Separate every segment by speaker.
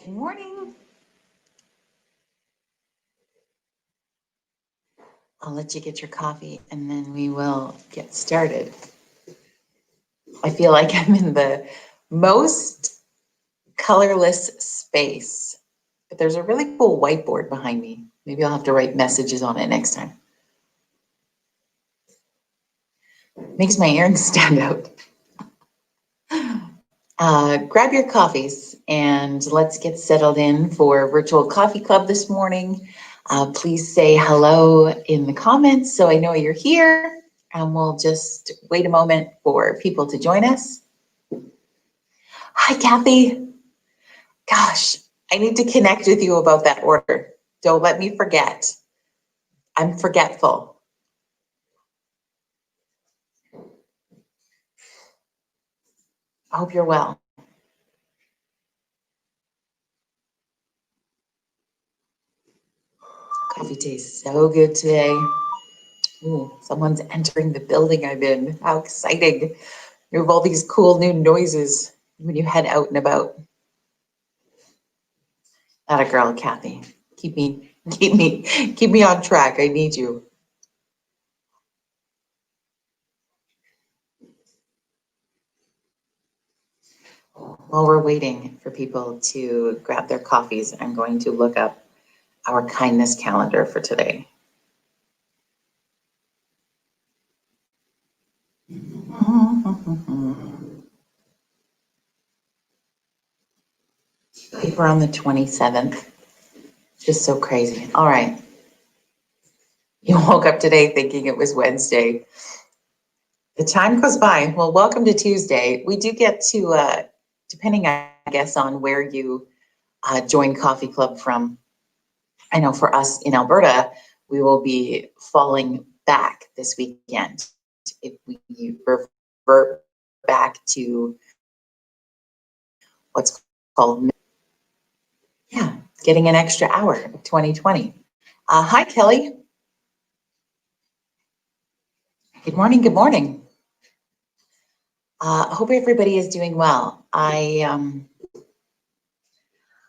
Speaker 1: Good morning. I'll let you get your coffee and then we will get started. I feel like I'm in the most colorless space, but there's a really cool whiteboard behind me. Maybe I'll have to write messages on it next time. Makes my earrings stand out. Grab your coffees and let's get settled in for virtual coffee club this morning. Please say hello in the comments so I know you're here, and we'll just wait a moment for people to join us. Hi, Kathy. Gosh, I need to connect with you about that order. Don't let me forget. I'm forgetful. I hope you're well. Coffee tastes so good today. Ooh, someone's entering the building I'm in. How exciting. You have all these cool new noises when you head out and about. Not a girl, Kathy. Keep me on track. I need you. While we're waiting for people to grab their coffees, I'm going to look up our kindness calendar for today. We're on the 27th. Just so crazy. All right. You woke up today thinking it was Wednesday. The time goes by. Well, welcome to Tuesday. We do get to, depending, I guess, on where you join Coffee Club from. I know for us in Alberta, we will be falling back this weekend if we revert back to what's called, getting an extra hour of 2020. Hi, Kelly. Good morning. Good morning. Hope everybody is doing well.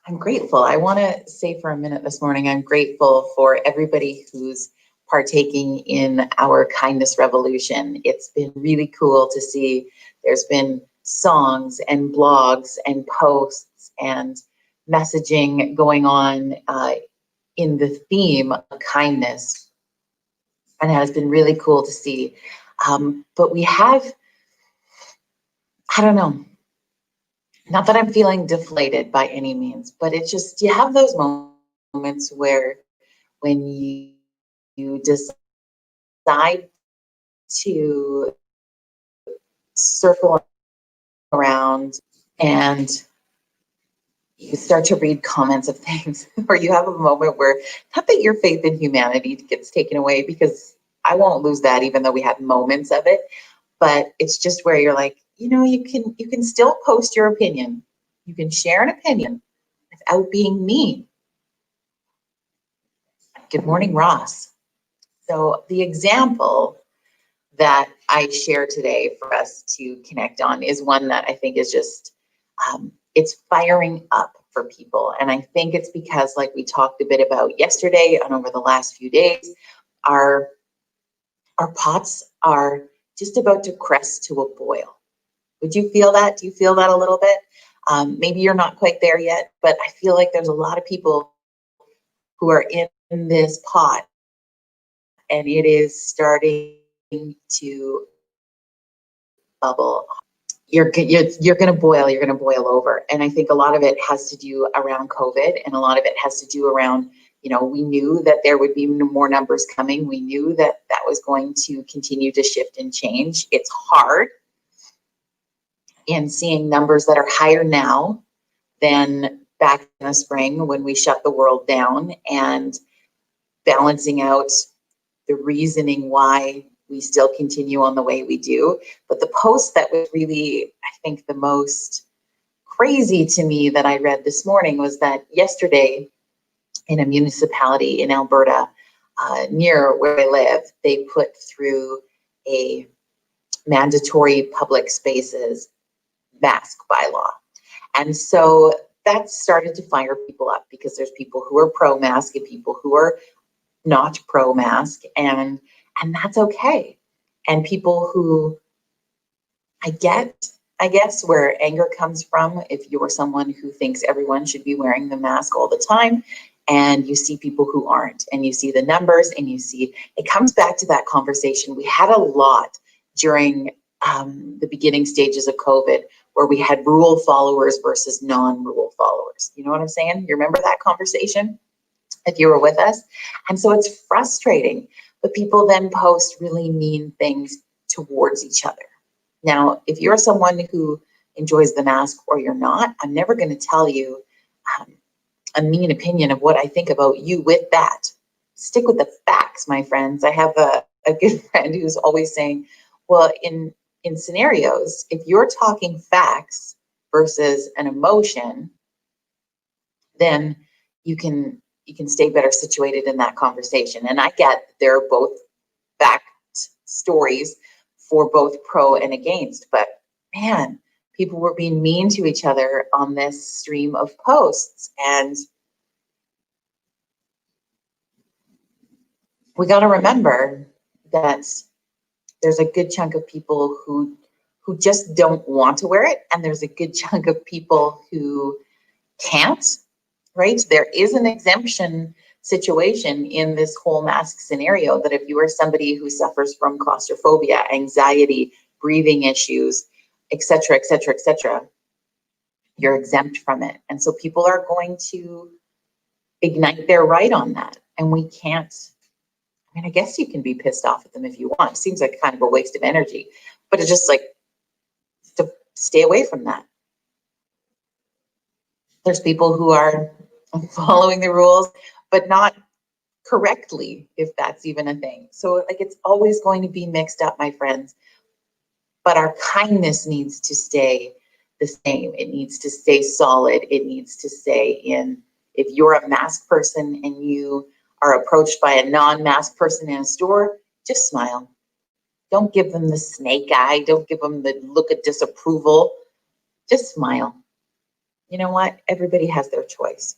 Speaker 1: I'm grateful. I want to say for a minute this morning, I'm grateful for everybody who's partaking in our kindness revolution. It's been really cool to see. There's been songs and blogs and posts and messaging going on in the theme of kindness. And it has been really cool to see. But we have, I don't know, not that I'm feeling deflated by any means, but it's just, you have those moments where when you decide to circle around and you start to read comments of things, or you have a moment where, not that your faith in humanity gets taken away, because I won't lose that even though we have moments of it, but it's just where you're like, you know, you can still post your opinion. You can share an opinion without being mean. Good morning, Ross. So the example that I share today for us to connect on is one that I think is just, it's firing up for people. And I think it's because, like we talked a bit about yesterday and over the last few days, our pots are just about to crest to a boil. Would you feel that? Do you feel that a little bit? Maybe you're not quite there yet, but I feel like there's a lot of people who are in this pot and it is starting to bubble. You're going to boil, you're going to boil over. And I think a lot of it has to do around COVID, and a lot of it has to do around, you know, we knew that there would be more numbers coming. We knew that that was going to continue to shift and change. It's hard in seeing numbers that are higher now than back in the spring when we shut the world down, and balancing out the reasoning why we still continue on the way we do. But the post that was really, I think, the most crazy to me that I read this morning was that yesterday in a municipality in Alberta, near where I live, they put through a mandatory public spaces mask bylaw. And so that started to fire people up, because there's people who are pro-mask and people who are not pro-mask, and that's okay. And people who, I guess where anger comes from, if you're someone who thinks everyone should be wearing the mask all the time, and you see people who aren't, and you see the numbers, and you see, it comes back to that conversation we had a lot during the beginning stages of COVID, where we had rule followers versus non-rule followers. You know what I'm saying? You remember that conversation if you were with us? And so it's frustrating, but people then post really mean things towards each other. Now, if you're someone who enjoys the mask or you're not, I'm never going to tell you a mean opinion of what I think about you with that. Stick with the facts, my friends. I have a good friend who's always saying, well, in scenarios, if you're talking facts versus an emotion, then you can stay better situated in that conversation. And I get they're both fact stories for both pro and against, but man, people were being mean to each other on this stream of posts. And we got to remember that there's a good chunk of people who just don't want to wear it, and there's a good chunk of people who can't, right? There is an exemption situation in this whole mask scenario, that if you are somebody who suffers from claustrophobia, anxiety, breathing issues, etc., etc., etc., you're exempt from it. And so people are going to ignite their right on that, and we can't. I mean, I guess you can be pissed off at them if you want. It seems like kind of a waste of energy, but it's just like, to stay away from that. There's people who are following the rules, but not correctly, if that's even a thing. So like, it's always going to be mixed up, my friends, but our kindness needs to stay the same. It needs to stay solid. It needs to stay in, if you're a mask person and you are approached by a non-mask person in a store, just smile. Don't give them the snake eye. Don't give them the look of disapproval. Just smile. You know what? Everybody has their choice.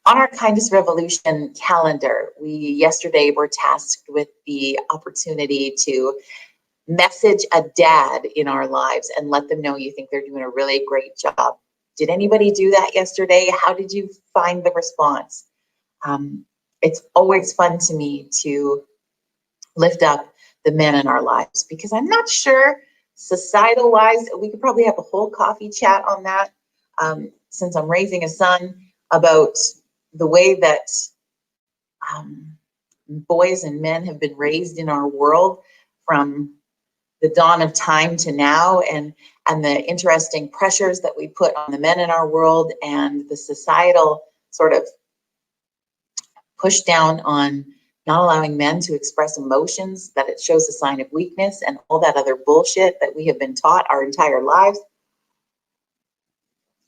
Speaker 1: On our Kindness Revolution calendar, we yesterday were tasked with the opportunity to message a dad in our lives and let them know you think they're doing a really great job. Did anybody do that yesterday? How did you find the response? It's always fun to me to lift up the men in our lives, because I'm not sure societal wise, we could probably have a whole coffee chat on that, since I'm raising a son, about the way that boys and men have been raised in our world from the dawn of time to now, and the interesting pressures that we put on the men in our world, and the societal sort of push down on not allowing men to express emotions, that it shows a sign of weakness, and all that other bullshit that we have been taught our entire lives.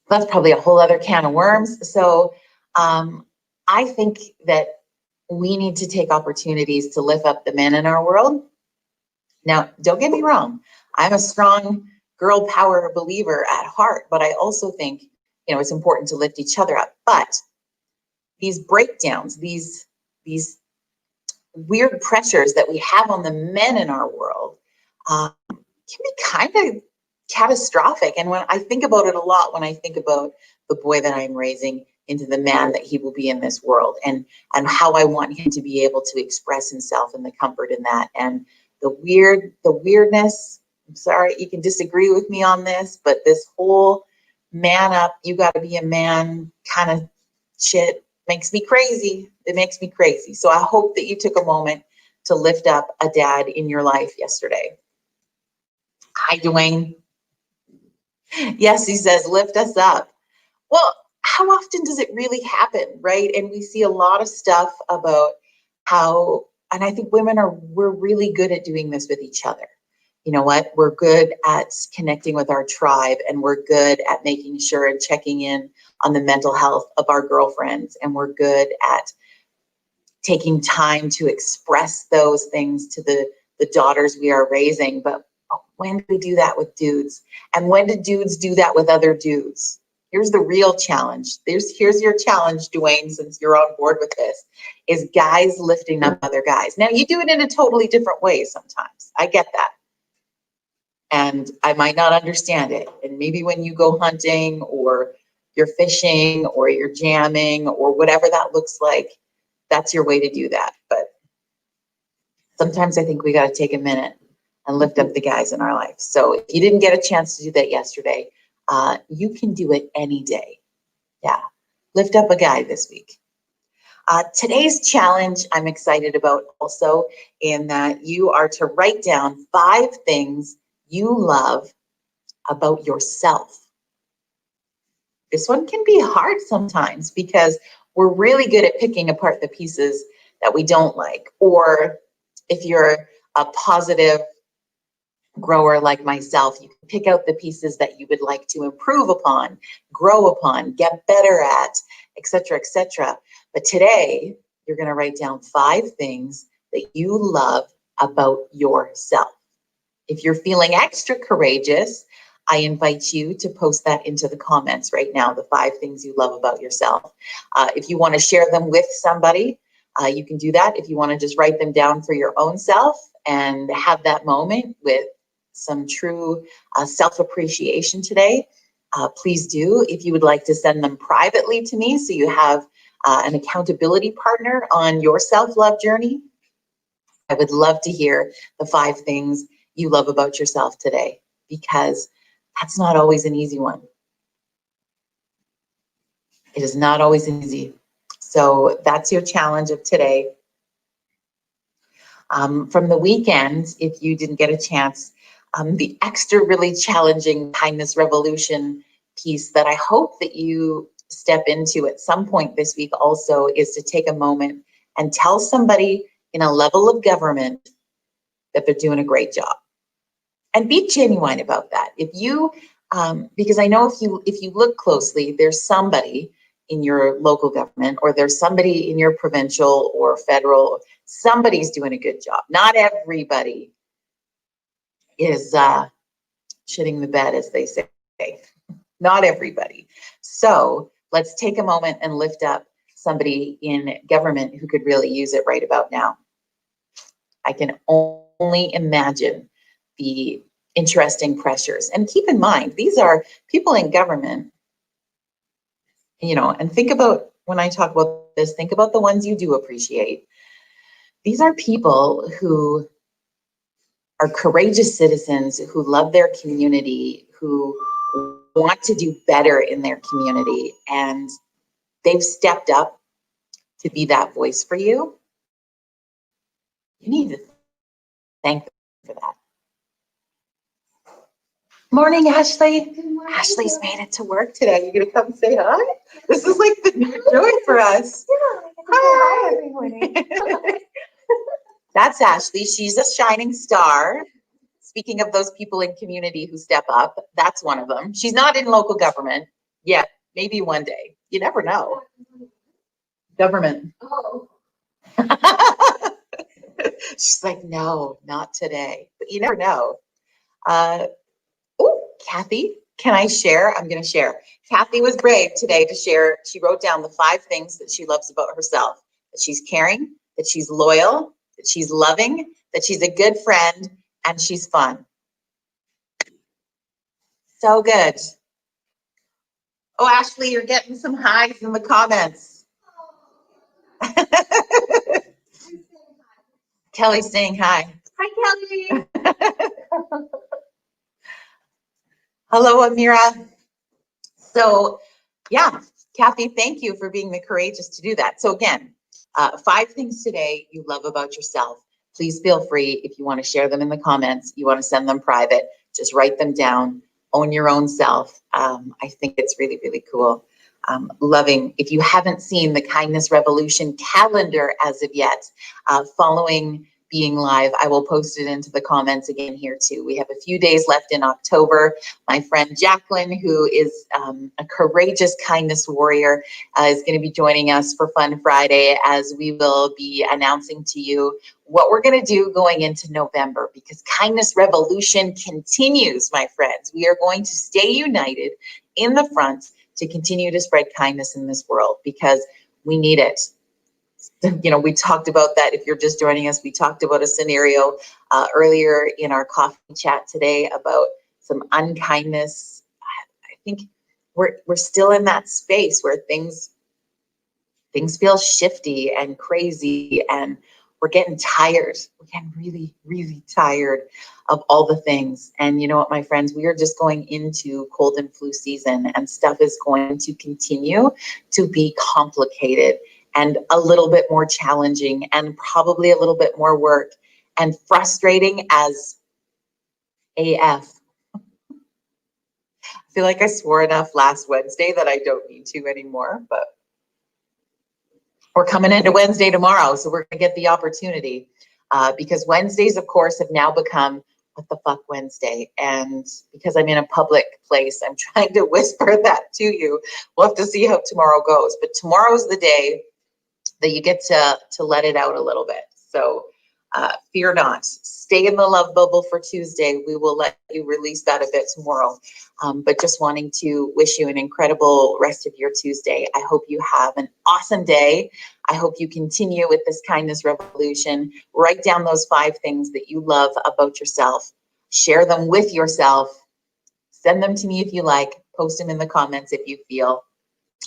Speaker 1: That's probably a whole other can of worms. So I think that we need to take opportunities to lift up the men in our world. Now, don't get me wrong. I'm a strong girl power believer at heart, but I also think, it's important to lift each other up. But these breakdowns, these weird pressures that we have on the men in our world can be kind of catastrophic. And when I think about it a lot, when I think about the boy that I'm raising into the man that he will be in this world, and how I want him to be able to express himself and the comfort in that, and the weirdness. I'm sorry, you can disagree with me on this, but this whole man up, you got to be a man kind of shit makes me crazy. It makes me crazy. So I hope that you took a moment to lift up a dad in your life yesterday. Hi, Dwayne. Yes, he says, lift us up. Well, how often does it really happen, right? And we see a lot of stuff about how, and I think we're really good at doing this with each other. You know what? We're good at connecting with our tribe, and we're good at making sure and checking in on the mental health of our girlfriends, and we're good at taking time to express those things to the daughters we are raising. But when do we do that with dudes? And when do dudes do that with other dudes? Here's the real challenge. Here's your challenge, Dwayne, since you're on board with this, is guys lifting up other guys. Now, you do it in a totally different way sometimes. I get that. And I might not understand it. And maybe when you go hunting or you're fishing or you're jamming or whatever that looks like, that's your way to do that. But sometimes I think we got to take a minute and lift up the guys in our life. So if you didn't get a chance to do that yesterday, you can do it any day. Yeah, lift up a guy this week. Today's challenge I'm excited about also, in that you are to write down 5 things you love about yourself. This one can be hard sometimes because we're really good at picking apart the pieces that we don't like. Or if you're a positive grower like myself, you can pick out the pieces that you would like to improve upon, grow upon, get better at, etc., etc. But today, you're going to write down 5 things that you love about yourself. If you're feeling extra courageous, I invite you to post that into the comments right now, the 5 things you love about yourself. If you want to share them with somebody, you can do that. If you want to just write them down for your own self and have that moment with some true self-appreciation today, please do. If you would like to send them privately to me so you have an accountability partner on your self-love journey, I would love to hear the 5 things you love about yourself today, because that's not always an easy one. It is not always easy. So that's your challenge of today. From the weekend, if you didn't get a chance, the extra really challenging kindness revolution piece that I hope that you step into at some point this week also is to take a moment and tell somebody in a level of government that they're doing a great job. And be genuine about that. If you, because I know if you look closely, there's somebody in your local government, or there's somebody in your provincial or federal, somebody's doing a good job. Not everybody is shitting the bed, as they say. Not everybody. So let's take a moment and lift up somebody in government who could really use it right about now. I can only imagine the interesting pressures. And keep in mind, these are people in government, you know, and think about, when I talk about this, think about the ones you do appreciate. These are people who are courageous citizens, who love their community, who want to do better in their community, and they've stepped up to be that voice for you. You need to thank them for that. Morning, Ashley. Ashley's made it to work today. You gonna come say hi? This is like the new joy for us.
Speaker 2: Yeah, hi every morning.
Speaker 1: That's Ashley. She's a shining star. Speaking of those people in community who step up, that's one of them. She's not in local government yet. Maybe one day. You never know. Government.
Speaker 2: Oh.
Speaker 1: She's like, no, not today. But you never know. Kathy, can I share? I'm going to share. Kathy was brave today to share. She wrote down the 5 things that she loves about herself: that she's caring, that she's loyal, that she's loving, that she's a good friend, and she's fun. So good. Oh, Ashley, you're getting some highs in the comments. Kelly's saying hi.
Speaker 2: Hi, Kelly.
Speaker 1: Hello, Amira. So, yeah, Kathy, thank you for being the courageous to do that. So again, 5 things today you love about yourself. Please feel free, if you want to share them in the comments, you want to send them private, just write them down, own your own self. I think it's really, really cool. Loving, if you haven't seen the Kindness Revolution calendar as of yet, following being live, I will post it into the comments again here too. We have a few days left in October. My friend Jacqueline, who is a courageous kindness warrior, is going to be joining us for Fun Friday, as we will be announcing to you what we're going to do going into November, because Kindness Revolution continues, my friends. We are going to stay united in the front, to continue to spread kindness in this world because we need it. You know, we talked about that. If you're just joining us, we talked about a scenario earlier in our coffee chat today about some unkindness. I think we're still in that space where things feel shifty and crazy, and we're getting tired. We're getting really, really tired of all the things. And you know what, my friends, we are just going into cold and flu season, and stuff is going to continue to be complicated and a little bit more challenging and probably a little bit more work and frustrating as AF. I feel like I swore enough last Wednesday that I don't need to anymore, but we're coming into Wednesday tomorrow, so we're gonna get the opportunity because Wednesdays, of course, have now become what the fuck Wednesday. And because I'm in a public place, I'm trying to whisper that to you. We'll have to see how tomorrow goes, but tomorrow's the day that you get to let it out a little bit. So fear not. Stay in the love bubble for Tuesday. We will let you release that a bit tomorrow. But just wanting to wish you an incredible rest of your Tuesday. I hope you have an awesome day. I hope you continue with this kindness revolution. Write down those 5 things that you love about yourself. Share them with yourself. Send them to me if you like. Post them in the comments if you feel.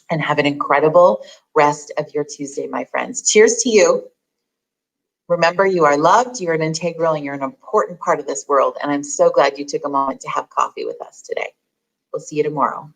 Speaker 1: And have an incredible rest of your Tuesday, my friends. Cheers to you. Remember, you are loved, you're an integral, and you're an important part of this world. And I'm so glad you took a moment to have coffee with us today. We'll see you tomorrow.